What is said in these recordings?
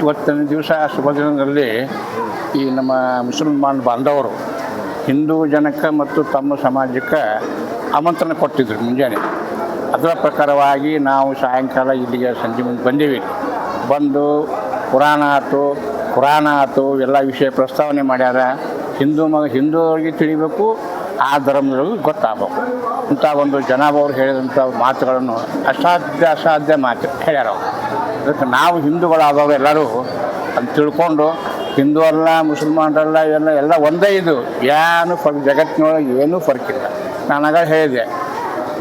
ಇವತ್ತಿನ ದಿವಸ ಶುಭ ದಿನದಲ್ಲಿ ಈ ನಮ್ಮ ಮುಸಲ್ಮಾನ್ ಬಾಂಧವರು ಹಿಂದೂ ಜನಕ್ಕೆ ಮತ್ತು ತಮ್ಮ ಸಮಾಜಕ್ಕೆ ಆಮಂತ್ರಣ ಕೊಟ್ಟಿದ್ರು ಮುಂಜಾನೆ. ಅದರ ಪ್ರಕಾರವಾಗಿ ನಾವು ಸಾಯಂಕಾಲ ಇಲ್ಲಿಗೆ ಸಂಜೆ ಮುಂದೆ ಬಂದೀವಿ. ಬಂದು ಪುರಾಣ ಆಯ್ತು ಎಲ್ಲ ವಿಷಯ ಪ್ರಸ್ತಾವನೆ ಮಾಡ್ಯಾರ. ಹಿಂದೂವರಿಗೆ ತಿಳಿಬೇಕು, ಆ ಧರ್ಮದೊಳಗೆ ಗೊತ್ತಾಗಬೇಕು. ಇಂಥ ಒಂದು ಜನಾಭವರು ಹೇಳಿದಂಥ ಮಾತುಗಳನ್ನು ಅಸಾಧ್ಯ ಮಾತು ಹೇಳ್ಯಾರ ಅವರು. ಅದಕ್ಕೆ ನಾವು ಹಿಂದೂಗಳಾದವರು ಎಲ್ಲರೂ ಅಂತ ತಿಳ್ಕೊಂಡು ಹಿಂದೂ ಅಲ್ಲ ಮುಸಲ್ಮಾನರಲ್ಲ ಎಲ್ಲ ಒಂದೇ. ಇದು ಏನು ಜಗತ್ತಿನೊಳಗೆ ಏನೂ ಫರ್ಕಿಲ್ಲ. ನಾನಾಗ ಹೇಳಿದೆ,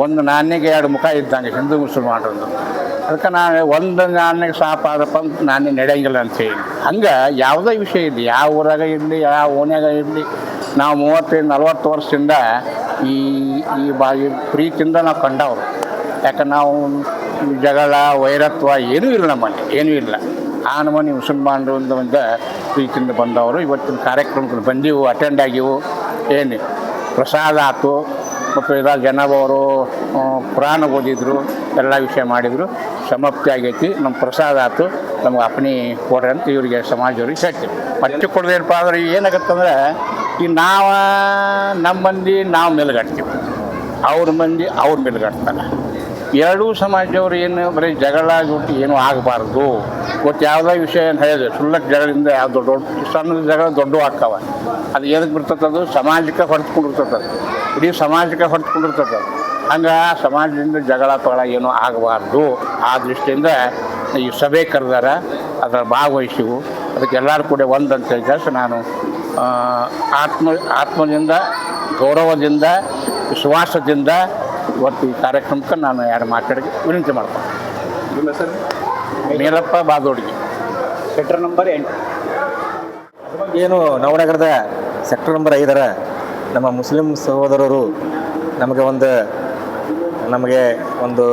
ಒಂದು ನಾಣ್ಯಗೆ ಎರಡು ಮುಖ ಇದ್ದಂಗೆ ಹಿಂದೂ ಮುಸಲ್ಮಾನರದ್ದು. ಅದಕ್ಕೆ ನಾನು ಒಂದು ನಾಣ್ಯಕ್ಕೆ ಸಾಪ ಆದಪ್ಪ ಅಂತ ನಾಣ್ಯ ನಡೆಯಂಗಿಲ್ಲ ಅಂತೇಳಿ. ಹಂಗೆ ಯಾವುದೇ ವಿಷಯ ಇರಲಿ, ಯಾವ ಊರಾಗ ಇರಲಿ, ಯಾವ ಓಣ್ಯಾಗ ಇರಲಿ, ನಾವು 35-40 ವರ್ಷದಿಂದ ಈ ಪ್ರೀತಿಯಿಂದ ನಾವು ಕಂಡವರು. ಯಾಕೆ ನಾವು ಜಗಳ ವೈರತ್ವ ಏನೂ ಇಲ್ಲ, ನಮ್ಮಲ್ಲಿ ಏನೂ ಇಲ್ಲ. ಆ ನಮ್ಮನೆ ಮುಸಲ್ಮಾನರು ಒಂದು ಪ್ರೀತಿಯಿಂದ ಬಂದವರು. ಇವತ್ತಿನ ಕಾರ್ಯಕ್ರಮಗಳು ಬಂದೀವು, ಅಟೆಂಡ್ ಆಗಿವು. ಏನು ಪ್ರಸಾದ ಆಯ್ತು, ಮತ್ತು ಜನವರು ಪುರಾಣ ಓದಿದ್ರು, ಎಲ್ಲ ವಿಷಯ ಮಾಡಿದರು. ಸಮಾಪ್ತಿ ಆಗೈತಿ. ನಮ್ಮ ಪ್ರಸಾದ ಆಯ್ತು, ನಮ್ಗೆ ಅಪ್ಪಣೆ ಕೊಡ್ರಿ ಅಂತ ಇವರಿಗೆ ಸಮಾಜದವ್ರಿಗೆ ಹೇಳ್ತೀವಿ. ಮತ್ತೆ ಕೊಡೋದೇನಪ್ಪ ಅಂದ್ರೆ ಏನಾಗತ್ತಂದ್ರೆ, ಈ ನಮ್ಮ ಮಂದಿ ನಾವು ಮೇಲುಗಟ್ತೀವಿ, ಅವ್ರ ಮಂದಿ ಅವ್ರ ಮೇಲುಗಟ್ತಾರೆ. ಎರಡೂ ಸಮಾಜದವ್ರು ಏನು ಬರೀ ಜಗಳ ಜೊತೆ ಏನೂ ಆಗಬಾರ್ದು. ಇವತ್ತು ಯಾವುದೇ ವಿಷಯ ಏನು ಹೇಳಿದೆ, ಸುಳ್ಳಕ್ಕೆ ಜಗಳದಿಂದ ಯಾವ ದೊಡ್ಡ ಸಣ್ಣ ಜಗಳ ದೊಡ್ಡ ಆಗ್ತಾವ. ಅದು ಏನಕ್ಕೆ ಬಿಡ್ತದೆ, ಸಮಾಜಕ್ಕೆ ಹೊಡೆದುಕೊಂಡಿರ್ತದೆ, ಇಡೀ ಸಮಾಜಕ್ಕೆ ಹೊಡೆದುಕೊಂಡಿರ್ತದೆ. ಹಂಗೆ ಸಮಾಜದಿಂದ ಜಗಳ ಏನೂ ಆಗಬಾರ್ದು. ಆ ದೃಷ್ಟಿಯಿಂದ ಈ ಸಭೆ ಕರೆದಾರ, ಅದರ ಭಾಗವಹಿಸಿವು. ಅದಕ್ಕೆ ಎಲ್ಲರೂ ಕೂಡ ಒಂದು ಅಂತ ಹೇಳಿ ನಾನು ಆತ್ಮದಿಂದ, ಗೌರವದಿಂದ, ವಿಶ್ವಾಸದಿಂದ ಇವತ್ತು ಈ ಕಾರ್ಯಕ್ರಮಕ್ಕೆ ನಾನು ಯಾರು ಮಾತಾಡಿ ವಿನಂತಿ ಮಾಡ್ತೀನಿ. ನಿಮ್ಮ ಹೆಸರು? ಮೇಲಪ್ಪ ಬಾದೋಡಿಗೆ, ಸೆಕ್ಟರ್ ನಂಬರ್ 8. ಏನು ನವನಗರದ ಸೆಕ್ಟರ್ ನಂಬರ್ 5 ನಮ್ಮ ಮುಸ್ಲಿಂ ಸಹೋದರರು ನಮಗೆ ಒಂದು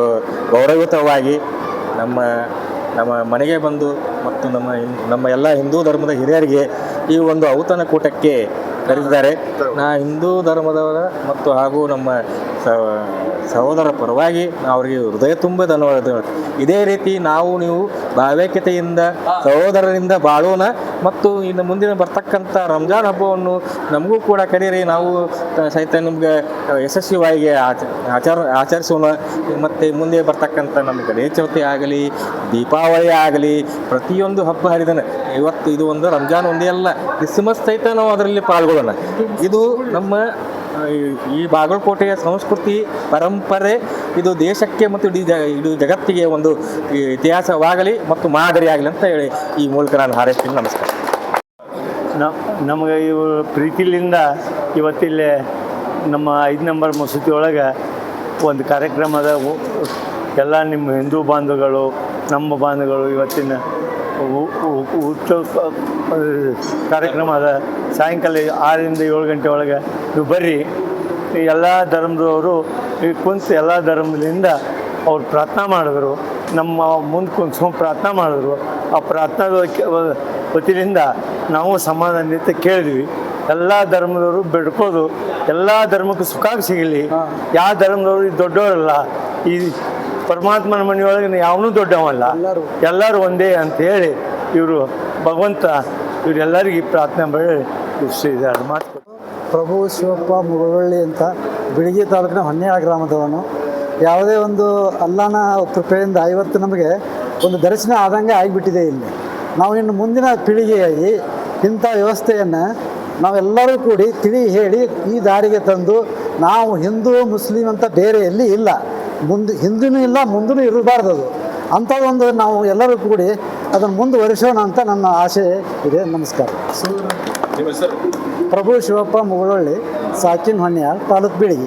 ಗೌರವಯುತವಾಗಿ ನಮ್ಮ ಮನೆಗೆ ಬಂದು ಮತ್ತು ನಮ್ಮ ಎಲ್ಲ ಹಿಂದೂ ಧರ್ಮದ ಹಿರಿಯರಿಗೆ ಈ ಒಂದು ಔತಣ ಕೂಟಕ್ಕೆ ಕರೆದಿದ್ದಾರೆ. ಹಿಂದೂ ಧರ್ಮದವರ ಮತ್ತು ಹಾಗೂ ನಮ್ಮ ಸಹೋದರ ಪರವಾಗಿ ಅವರಿಗೆ ಹೃದಯ ತುಂಬ ಧನ್ಯವಾದಗಳು. ಇದೇ ರೀತಿ ನೀವು ಭಾವೈಕ್ಯತೆಯಿಂದ ಸಹೋದರರಿಂದ ಬಾಳೋಣ. ಮತ್ತು ಇನ್ನು ಮುಂದಿನ ಬರ್ತಕ್ಕಂಥ ರಂಜಾನ್ ಹಬ್ಬವನ್ನು ನಮಗೂ ಕೂಡ ಕರೀರಿ, ನಾವು ಸಹಿತ ನಿಮ್ಗೆ ಯಶಸ್ವಿಯಾಗಿ ಆಚರಿಸೋಣ. ಮತ್ತು ಮುಂದೆ ಬರ್ತಕ್ಕಂಥ ನಮ್ಮ ಗಣೇಶ ಚೌತಿ ಆಗಲಿ, ದೀಪಾವಳಿ ಆಗಲಿ, ಪ್ರತಿಯೊಂದು ಹಬ್ಬ ಹರಿದಿನ ಇವತ್ತು ಇದು ಒಂದು ರಂಜಾನ್ ಒಂದೇ ಅಲ್ಲ, ಕ್ರಿಸ್ಮಸ್ ಸಹಿತ ನಾವು ಅದರಲ್ಲಿ ಪಾಲ್ಗೊಳ್ಳೋಣ. ಇದು ನಮ್ಮ ಈ ಬಾಗಲಕೋಟೆಯ ಸಂಸ್ಕೃತಿ ಪರಂಪರೆ. ಇದು ದೇಶಕ್ಕೆ ಮತ್ತು ಇಡೀ ಜಗತ್ತಿಗೆ ಒಂದು ಇತಿಹಾಸವಾಗಲಿ ಮತ್ತು ಮಾದರಿಯಾಗಲಿ ಅಂತ ಹೇಳಿ ಈ ಮೂಲಕ ನಾನು ಹಾರೈಸ್ತೀನಿ. ನಮಸ್ಕಾರ. ನಮಗೆ ಇವು ಪ್ರೀತಿಲಿಂದ ಇವತ್ತಿಲ್ಲೇ ನಮ್ಮ 5 ನಂಬರ್ ಮಸೂತಿ ಒಳಗೆ ಒಂದು ಕಾರ್ಯಕ್ರಮದ ಎಲ್ಲ ನಿಮ್ಮ ಹಿಂದೂ ಬಾಂಧವಗಳು, ನಮ್ಮ ಬಾಂಧವಗಳು ಇವತ್ತಿನ ಉತ್ಸವ ಕಾರ್ಯಕ್ರಮ ಅದ. ಸಾಯಂಕಾಲ 6ರಿಂದ 7 ಗಂಟೆ ಒಳಗೆ ನೀವು ಬರ್ರಿ. ಎಲ್ಲ ಧರ್ಮದವರು ಕುಂತು ಎಲ್ಲ ಧರ್ಮದಿಂದ ಅವ್ರು ಪ್ರಾರ್ಥನಾ ಮಾಡಿದ್ರು, ನಮ್ಮ ಮುಂದೆ ಕುಂತು ಪ್ರಾರ್ಥನಾ ಮಾಡಿದ್ರು. ಆ ಪ್ರಾರ್ಥನಾ ವತಿಯಿಂದ ನಾವು ಸಮಾಧಾನತೆ ಕೇಳಿದ್ವಿ. ಎಲ್ಲ ಧರ್ಮದವರು ಬೆಡ್ಕೋದು, ಎಲ್ಲ ಧರ್ಮಕ್ಕೂ ಸುಖ ಸಿಗಲಿ. ಯಾವ ಧರ್ಮದವರು ದೊಡ್ಡವರಲ್ಲ, ಈ ಪರಮಾತ್ಮನ ಮನೆಯೊಳಗೆ ಯಾವನೂ ದೊಡ್ಡವಲ್ಲ, ಎಲ್ಲರೂ ಒಂದೇ ಅಂತ ಹೇಳಿ ಇವರು ಭಗವಂತ ಇವರೆಲ್ಲರಿಗೆ ಪ್ರಾರ್ಥನೆ ಮಾಡಿ ಇದ್ದಾರೆ. ಮಾತು ಪ್ರಭು ಶಿವಪ್ಪ ಮುಗಳಳ್ಳಿ ಅಂತ ಬಿಳಿಗಿ ತಾಲೂಕಿನ ಹೊನ್ನೇಳ ಗ್ರಾಮದವನು. ಯಾವುದೇ ಒಂದು ಅಲ್ಲನ ಕೃಪೆಯಿಂದ ಇವತ್ತು ನಮಗೆ ಒಂದು ದರ್ಶನ ಆದಂಗೆ ಆಗಿಬಿಟ್ಟಿದೆ. ಇಲ್ಲಿ ನಾವು ಇನ್ನು ಮುಂದಿನ ಪೀಳಿಗೆಯಾಗಿ ಇಂಥ ವ್ಯವಸ್ಥೆಯನ್ನು ನಾವೆಲ್ಲರೂ ಕೂಡಿ ತಿಳಿ ಹೇಳಿ ಈ ದಾರಿಗೆ ತಂದು, ನಾವು ಹಿಂದೂ ಮುಸ್ಲಿಂ ಅಂತ ಬೇರೆ ಎಲ್ಲಿ ಇಲ್ಲ, ಹಿಂದೂ ಇಲ್ಲ ಮುಂದೂ ಇರಬಾರ್ದು. ಅದು ಅಂಥದ್ದೊಂದು ನಾವು ಎಲ್ಲರೂ ಕೂಡಿ ಅದನ್ನು ಮುಂದುವರಿಸೋಣ ಅಂತ ನನ್ನ ಆಸೆ ಇದೆ. ನಮಸ್ಕಾರ. ನಿಮ್ಮ ಹೆಸರು? ಪ್ರಭು ಶಿವಪ್ಪ ಮುಗಳಳ್ಳಿ, ಸಾಕಿನ್ ಹೊನ್ಯಾಳ್, ತಾಲೂಕು ಬಿಳಿಗಿ.